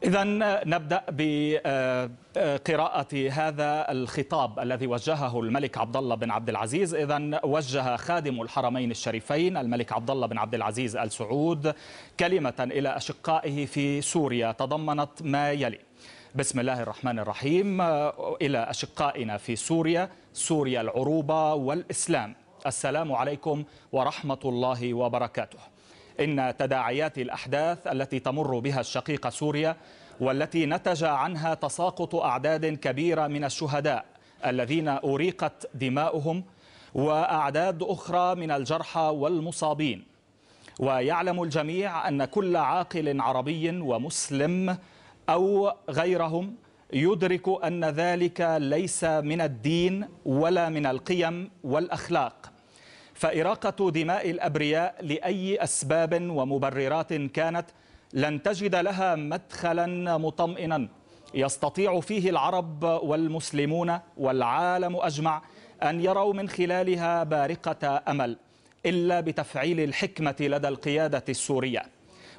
إذن نبدأ بقراءة هذا الخطاب الذي وجهه الملك عبد الله بن عبد العزيز. إذن وجه خادم الحرمين الشريفين الملك عبد الله بن عبد العزيز آل سعود كلمة إلى أشقائه في سوريا تضمنت ما يلي: بسم الله الرحمن الرحيم. إلى أشقائنا في سوريا، سوريا العروبة والإسلام، السلام عليكم ورحمة الله وبركاته. إن تداعيات الأحداث التي تمر بها الشقيقة سوريا والتي نتج عنها تساقط أعداد كبيرة من الشهداء الذين أريقت دماؤهم وأعداد أخرى من الجرحى والمصابين، ويعلم الجميع أن كل عاقل عربي ومسلم أو غيرهم يدرك أن ذلك ليس من الدين ولا من القيم والأخلاق، فإراقة دماء الأبرياء لأي أسباب ومبررات كانت لن تجد لها مدخلا مطمئنا يستطيع فيه العرب والمسلمون والعالم أجمع أن يروا من خلالها بارقة أمل إلا بتفعيل الحكمة لدى القيادة السورية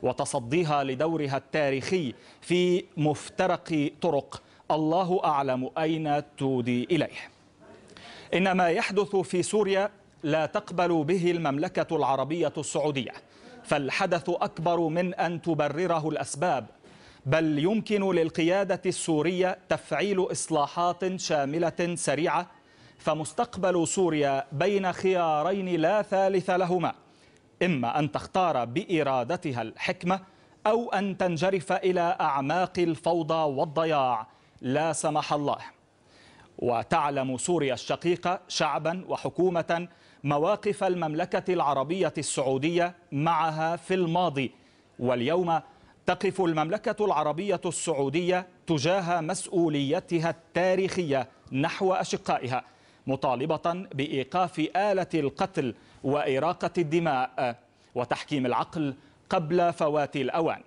وتصديها لدورها التاريخي في مفترق طرق الله أعلم أين تودي إليه. إن ما يحدث في سوريا لا تقبل به المملكة العربية السعودية، فالحدث أكبر من أن تبرره الأسباب، بل يمكن للقيادة السورية تفعيل إصلاحات شاملة سريعة، فمستقبل سوريا بين خيارين لا ثالث لهما: إما أن تختار بإرادتها الحكمة أو أن تنجرف إلى أعماق الفوضى والضياع لا سمح الله. وتعلم سوريا الشقيقة شعبا وحكومة مواقف المملكة العربية السعودية معها في الماضي، واليوم تقف المملكة العربية السعودية تجاه مسؤوليتها التاريخية نحو أشقائها، مطالبة بإيقاف آلة القتل وإراقة الدماء وتحكيم العقل قبل فوات الأوان،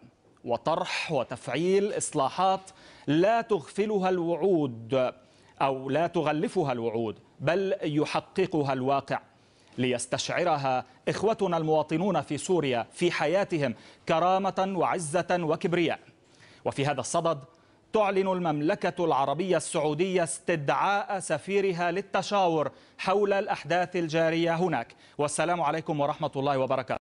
وطرح وتفعيل إصلاحات لا تغفلها الوعود أو لا تغلفها الوعود بل يحققها الواقع، ليستشعرها إخوتنا المواطنون في سوريا في حياتهم كرامة وعزة وكبرياء. وفي هذا الصدد تعلن المملكة العربية السعودية استدعاء سفيرها للتشاور حول الأحداث الجارية هناك. والسلام عليكم ورحمة الله وبركاته.